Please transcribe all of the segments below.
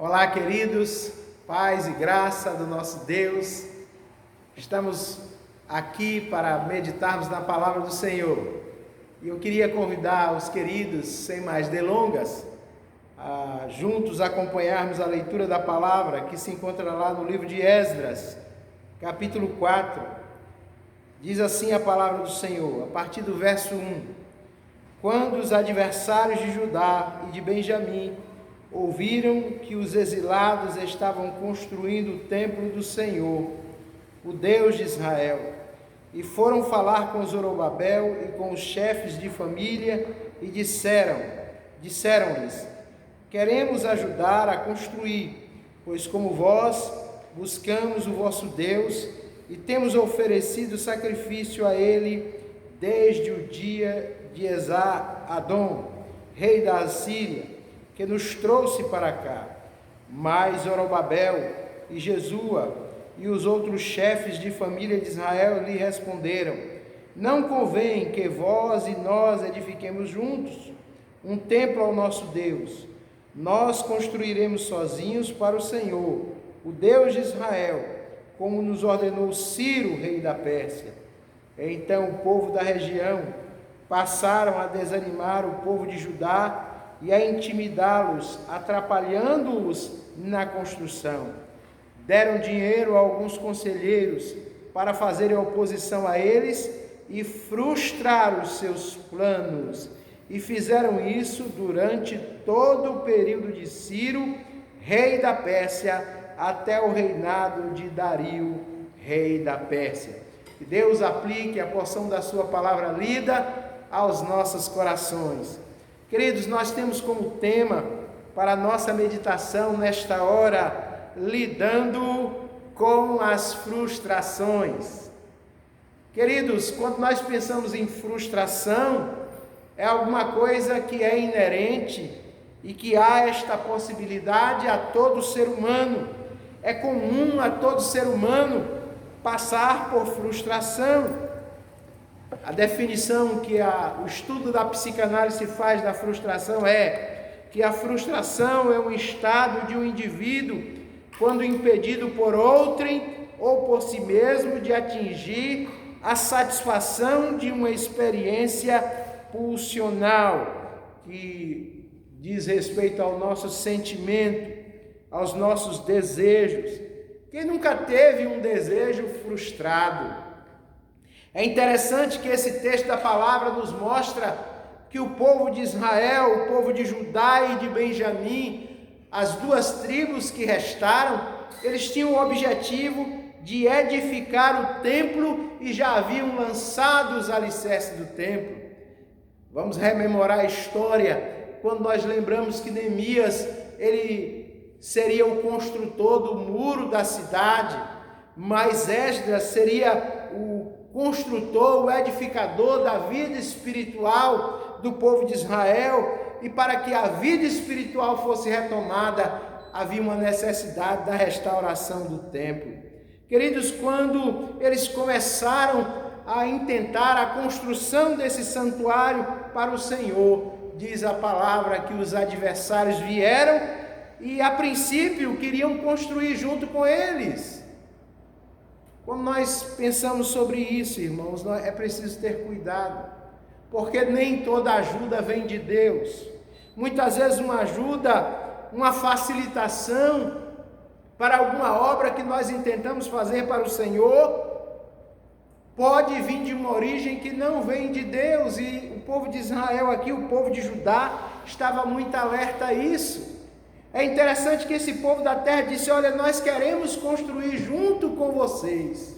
Olá, queridos, paz e graça do nosso Deus. Estamos aqui para meditarmos na palavra do Senhor. E eu queria convidar os queridos, sem mais delongas, a juntos acompanharmos a leitura da palavra que se encontra lá no livro de Esdras, capítulo 4. Diz assim a palavra do Senhor, a partir do verso 1. Quando os adversários de Judá e de Benjamim ouviram que os exilados estavam construindo o templo do Senhor, o Deus de Israel, e foram falar com Zorobabel e com os chefes de família e disseram-lhes: queremos ajudar a construir, pois como vós buscamos o vosso Deus e temos oferecido sacrifício a ele desde o dia de Esar-Adom, rei da Assíria, que nos trouxe para cá. Mas Zorobabel e Jesua e os outros chefes de família de Israel lhe responderam: não convém que vós e nós edifiquemos juntos um templo ao nosso Deus. Nós construiremos sozinhos para o Senhor, o Deus de Israel, como nos ordenou Ciro, rei da Pérsia. Então o povo da região passaram a desanimar o povo de Judá e a intimidá-los, atrapalhando-os na construção. Deram dinheiro a alguns conselheiros para fazerem oposição a eles e frustrar os seus planos. E fizeram isso durante todo o período de Ciro, rei da Pérsia, até o reinado de Dario, rei da Pérsia. Que Deus aplique a porção da sua palavra lida aos nossos corações. Queridos, nós temos como tema para a nossa meditação nesta hora, lidando com as frustrações. Queridos, quando nós pensamos em frustração, é alguma coisa que é inerente e que há esta possibilidade a todo ser humano. É comum a todo ser humano passar por frustração. A definição que o estudo da psicanálise faz da frustração é que a frustração é um estado de um indivíduo quando impedido por outrem ou por si mesmo de atingir a satisfação de uma experiência pulsional que diz respeito ao nosso sentimento, aos nossos desejos. Quem nunca teve um desejo frustrado? É interessante que esse texto da palavra nos mostra que o povo de Israel, o povo de Judá e de Benjamim, as duas tribos que restaram, eles tinham o objetivo de edificar o templo e já haviam lançado os alicerces do templo. Vamos rememorar a história quando nós lembramos que Neemias, ele seria o construtor do muro da cidade, mas Esdras seria o construtor, o edificador da vida espiritual do povo de Israel, e para que a vida espiritual fosse retomada, havia uma necessidade da restauração do templo. Queridos, quando eles começaram a intentar a construção desse santuário para o Senhor, diz a palavra que os adversários vieram e a princípio queriam construir junto com eles. Quando nós pensamos sobre isso, irmãos, é preciso ter cuidado, porque nem toda ajuda vem de Deus. Muitas vezes uma ajuda, uma facilitação para alguma obra que nós intentamos fazer para o Senhor, pode vir de uma origem que não vem de Deus, e o povo de Israel aqui, o povo de Judá, estava muito alerta a isso. É interessante que esse povo da terra disse: olha, nós queremos construir junto com vocês.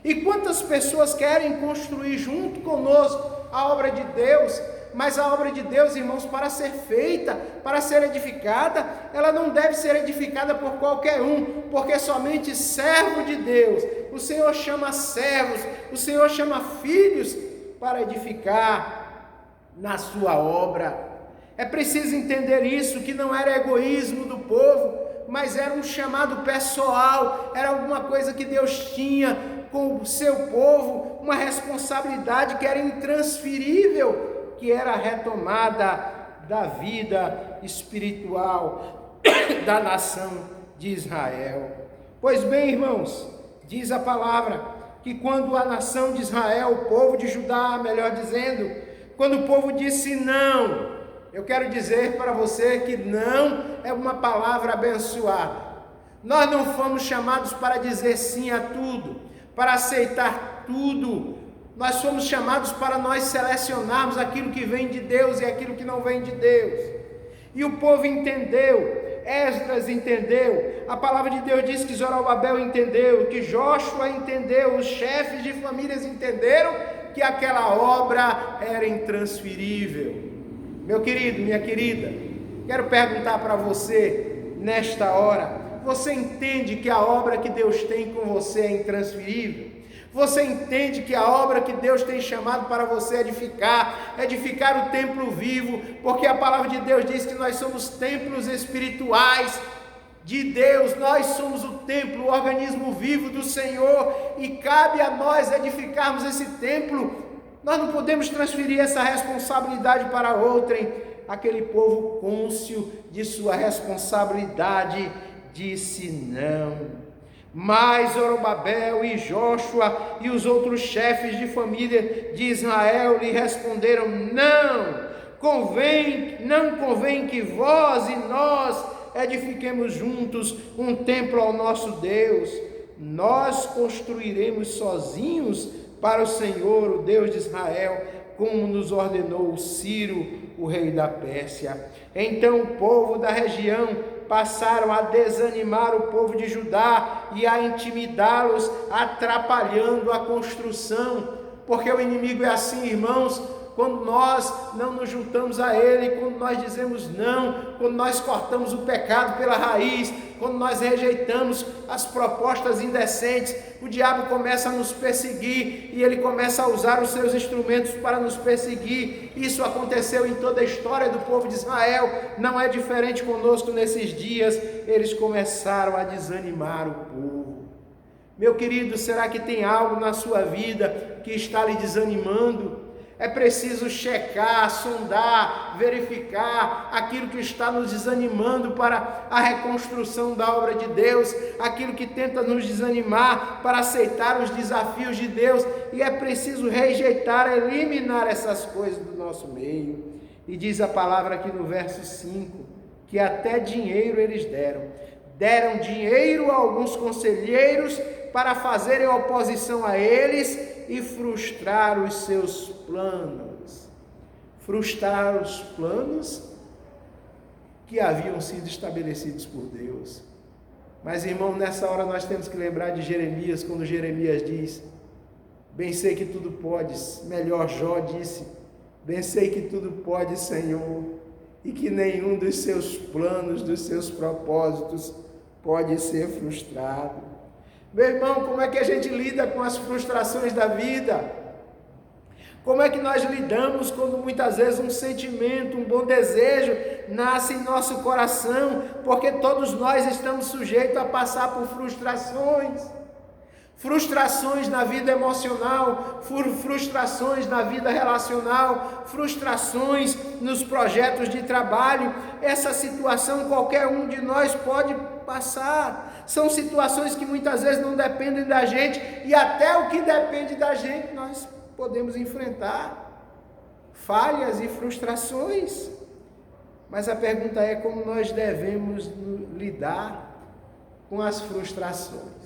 E quantas pessoas querem construir junto conosco a obra de Deus? Mas a obra de Deus, irmãos, para ser feita, para ser edificada, ela não deve ser edificada por qualquer um, porque somente servo de Deus, o Senhor chama servos, o Senhor chama filhos para edificar na sua obra. É preciso entender isso, que não era egoísmo do povo, mas era um chamado pessoal, era alguma coisa que Deus tinha com o seu povo, uma responsabilidade que era intransferível, que era a retomada da vida espiritual. da nação de Israel. Pois bem, irmãos, diz a palavra que quando a nação de Israel, o povo de Judá, melhor dizendo, quando o povo disse não, eu quero dizer para você que não é uma palavra abençoada. Nós não fomos chamados para dizer sim a tudo, para aceitar tudo. Nós fomos chamados para nós selecionarmos aquilo que vem de Deus e aquilo que não vem de Deus. E o povo entendeu, Esdras entendeu, a palavra de Deus diz que Zorobabel entendeu, que Jóshua entendeu, os chefes de famílias entenderam que aquela obra era intransferível. Meu querido, minha querida, quero perguntar para você nesta hora, você entende que a obra que Deus tem com você é intransferível? Você entende que a obra que Deus tem chamado para você edificar o templo vivo, porque a palavra de Deus diz que nós somos templos espirituais de Deus, nós somos o templo, o organismo vivo do Senhor, e cabe a nós edificarmos esse templo. Nós não podemos transferir essa responsabilidade para outrem. Aquele povo cônscio de sua responsabilidade disse não. Mas Zorobabel e Jóshua e os outros chefes de família de Israel lhe responderam: não convém que vós e nós edifiquemos juntos um templo ao nosso Deus. Nós construiremos sozinhos para o Senhor, o Deus de Israel, como nos ordenou Ciro, o rei da Pérsia. Então o povo da região passaram a desanimar o povo de Judá e a intimidá-los, atrapalhando a construção, porque o inimigo é assim, irmãos. Quando nós não nos juntamos a ele, quando nós dizemos não, quando nós cortamos o pecado pela raiz, quando nós rejeitamos as propostas indecentes, o diabo começa a nos perseguir e ele começa a usar os seus instrumentos para nos perseguir. Isso aconteceu em toda a história do povo de Israel, não é diferente conosco nesses dias. Eles começaram a desanimar o povo. Meu querido, será que tem algo na sua vida que está lhe desanimando? É preciso checar, sondar, verificar aquilo que está nos desanimando para a reconstrução da obra de Deus, aquilo que tenta nos desanimar para aceitar os desafios de Deus, e é preciso rejeitar, eliminar essas coisas do nosso meio. E diz a palavra aqui no verso 5, que até dinheiro eles deram dinheiro a alguns conselheiros para fazerem oposição a eles e frustrar os seus planos. Frustrar os planos que haviam sido estabelecidos por Deus. Mas, irmão, nessa hora nós temos que lembrar de Jeremias, quando Jeremias diz: bem sei que tudo podes, melhor Jó disse, bem sei que tudo pode, Senhor, e que nenhum dos seus planos, dos seus propósitos pode ser frustrado. Meu irmão, como é que a gente lida com as frustrações da vida? Como é que nós lidamos quando muitas vezes um sentimento, um bom desejo nasce em nosso coração? Porque todos nós estamos sujeitos a passar por frustrações. Frustrações na vida emocional, frustrações na vida relacional, frustrações nos projetos de trabalho. Essa situação qualquer um de nós pode passar. São situações que muitas vezes não dependem da gente, e até o que depende da gente nós podemos enfrentar. Falhas e frustrações. Mas a pergunta é: como nós devemos lidar com as frustrações?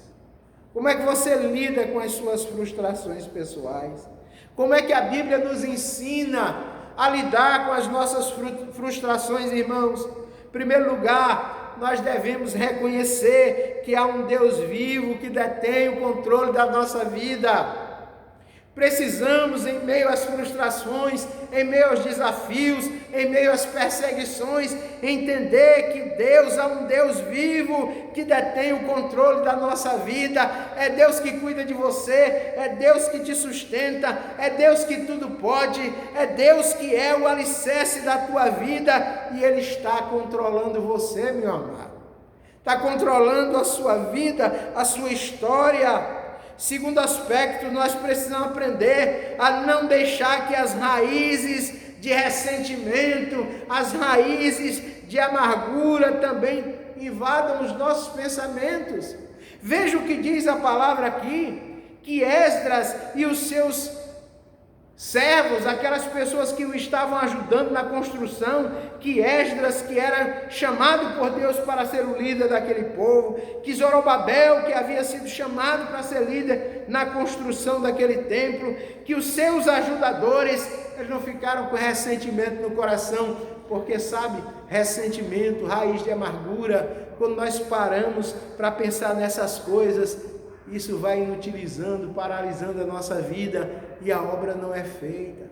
Como é que você lida com as suas frustrações pessoais? Como é que a Bíblia nos ensina a lidar com as nossas frustrações, irmãos? Em primeiro lugar, nós devemos reconhecer que há um Deus vivo que detém o controle da nossa vida. Precisamos, em meio às frustrações, em meio aos desafios, em meio às perseguições, entender que Deus é um Deus vivo que detém o controle da nossa vida. É Deus que cuida de você, é Deus que te sustenta, é Deus que tudo pode, é Deus que é o alicerce da tua vida, e Ele está controlando você, meu amado. Está controlando a sua vida, a sua história. Segundo aspecto, nós precisamos aprender a não deixar que as raízes de ressentimento, as raízes de amargura também invadam os nossos pensamentos. Veja o que diz a palavra aqui, que Esdras e os seus servos, aquelas pessoas que o estavam ajudando na construção, que Esdras, que era chamado por Deus para ser o líder daquele povo, que Zorobabel, que havia sido chamado para ser líder na construção daquele templo, que os seus ajudadores, eles não ficaram com ressentimento no coração, porque sabe, ressentimento, raiz de amargura, quando nós paramos para pensar nessas coisas, isso vai inutilizando, paralisando a nossa vida e a obra não é feita.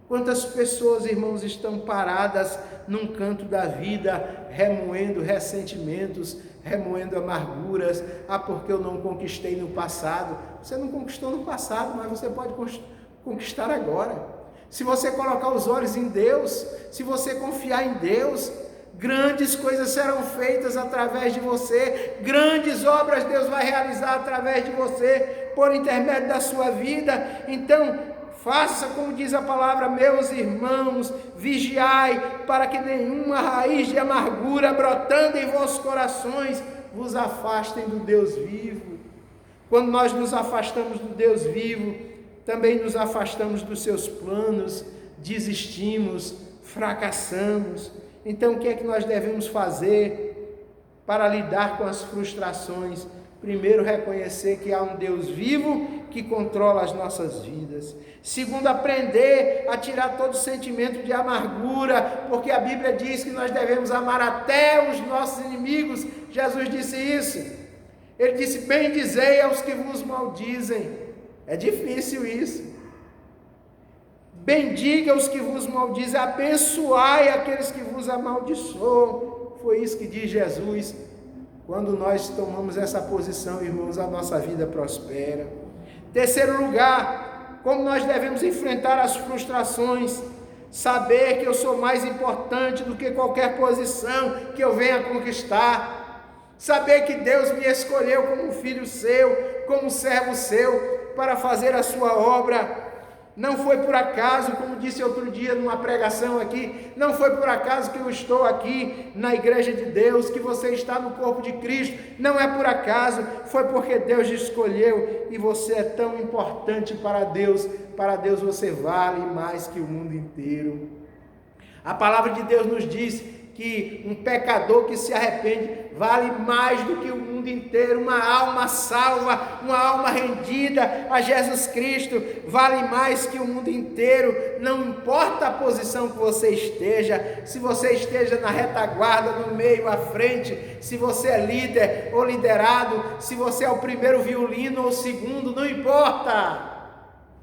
Quantas pessoas, irmãos, estão paradas num canto da vida, remoendo ressentimentos, remoendo amarguras. Porque eu não conquistei no passado. Você não conquistou no passado, mas você pode conquistar agora. Se você colocar os olhos em Deus, se você confiar em Deus, grandes coisas serão feitas através de você, grandes obras Deus vai realizar através de você, por intermédio da sua vida. Então, faça como diz a palavra, meus irmãos, vigiai, para que nenhuma raiz de amargura brotando em vossos corações vos afastem do Deus vivo. Quando nós nos afastamos do Deus vivo, também nos afastamos dos seus planos, desistimos, fracassamos. Então, o que é que nós devemos fazer para lidar com as frustrações? Primeiro, reconhecer que há um Deus vivo que controla as nossas vidas. Segundo, aprender a tirar todo sentimento de amargura, porque a Bíblia diz que nós devemos amar até os nossos inimigos. Jesus disse isso. Ele disse, bendizei aos que vos maldizem. É difícil isso. Bendiga os que vos maldizem, abençoai aqueles que vos amaldiçoam. Foi isso que diz Jesus. Quando nós tomamos essa posição, irmãos, a nossa vida prospera. Terceiro lugar, como nós devemos enfrentar as frustrações? Saber que eu sou mais importante do que qualquer posição que eu venha conquistar. Saber que Deus me escolheu como um filho seu, como um servo seu, para fazer a sua obra. Não foi por acaso, como disse outro dia numa pregação aqui, não foi por acaso que eu estou aqui na igreja de Deus, que você está no corpo de Cristo, não é por acaso, foi porque Deus te escolheu e você é tão importante para Deus você vale mais que o mundo inteiro. A palavra de Deus nos diz que um pecador que se arrepende vale mais do que o mundo inteiro. Uma alma salva, uma alma rendida a Jesus Cristo, vale mais que o mundo inteiro. Não importa a posição que você esteja, se você esteja na retaguarda, no meio, à frente, se você é líder ou liderado, se você é o primeiro violino ou o segundo, não importa.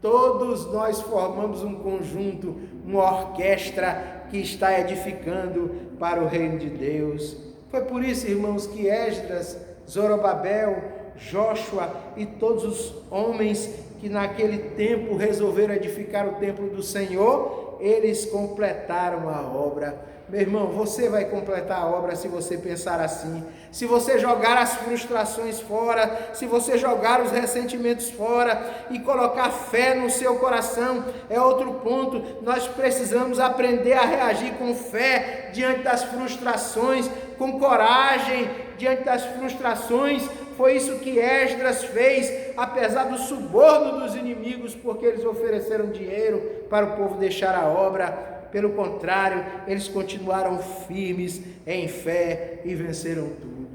Todos nós formamos um conjunto, uma orquestra que está edificando para o reino de Deus. Foi por isso, irmãos, que Esdras, Zorobabel, Jóshua e todos os homens que naquele tempo resolveram edificar o templo do Senhor, eles completaram a obra. Meu irmão, você vai completar a obra se você pensar assim. Se você jogar as frustrações fora, se você jogar os ressentimentos fora e colocar fé no seu coração, é outro ponto. Nós precisamos aprender a reagir com fé diante das frustrações, com coragem diante das frustrações. Foi isso que Esdras fez, apesar do suborno dos inimigos, porque eles ofereceram dinheiro para o povo deixar a obra. Pelo contrário, eles continuaram firmes em fé e venceram tudo.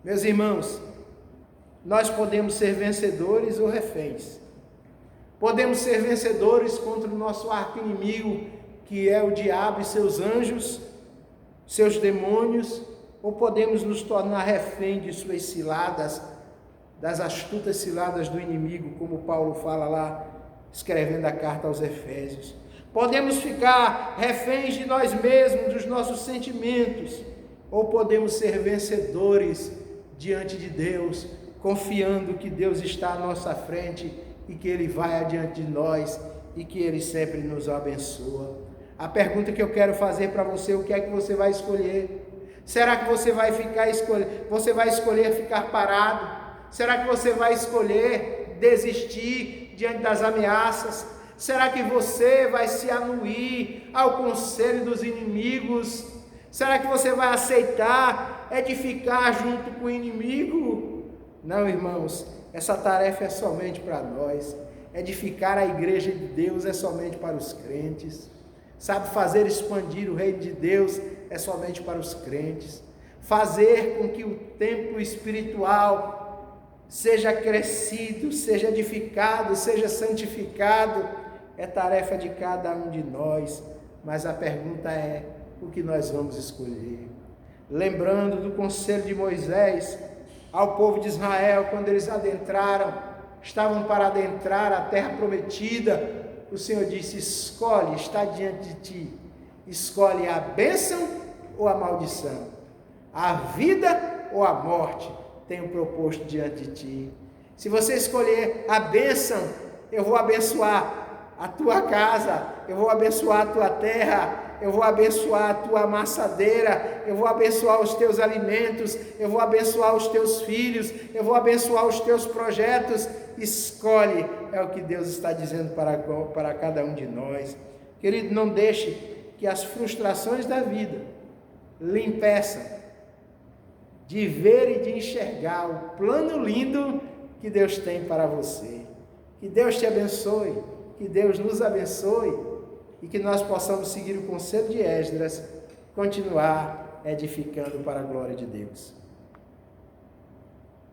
Meus irmãos, nós podemos ser vencedores ou reféns. Podemos ser vencedores contra o nosso arqui-inimigo, que é o diabo e seus anjos, seus demônios, ou podemos nos tornar refém de suas ciladas, das astutas ciladas do inimigo, como Paulo fala lá, escrevendo a carta aos Efésios. Podemos ficar reféns de nós mesmos, dos nossos sentimentos, ou podemos ser vencedores diante de Deus, confiando que Deus está à nossa frente e que Ele vai adiante de nós e que Ele sempre nos abençoa. A pergunta que eu quero fazer para você, o que é que você vai escolher? Será que você vai escolher ficar parado? Será que você vai escolher desistir diante das ameaças? Será que você vai se anuir ao conselho dos inimigos? Será que você vai aceitar edificar junto com o inimigo? Não, irmãos, essa tarefa é somente para nós. Edificar a igreja de Deus é somente para os crentes. Sabe, fazer expandir o reino de Deus é somente para os crentes. Fazer com que o templo espiritual seja crescido, seja edificado, seja santificado, é tarefa de cada um de nós. Mas a pergunta é: o que nós vamos escolher? Lembrando do conselho de Moisés ao povo de Israel, quando eles estavam para adentrar a terra prometida, o Senhor disse: escolhe, está diante de ti, escolhe a bênção ou a maldição, a vida ou a morte, tenho proposto diante de ti. Se você escolher a bênção, eu vou abençoar a tua casa, eu vou abençoar a tua terra, eu vou abençoar a tua amassadeira, eu vou abençoar os teus alimentos, eu vou abençoar os teus filhos, eu vou abençoar os teus projetos. Escolhe, é o que Deus está dizendo para cada um de nós. Querido, não deixe que as frustrações da vida lhe impeçam de ver e de enxergar o plano lindo que Deus tem para você. Que Deus te abençoe, que Deus nos abençoe, e que nós possamos seguir o conselho de Esdras, continuar edificando para a glória de Deus.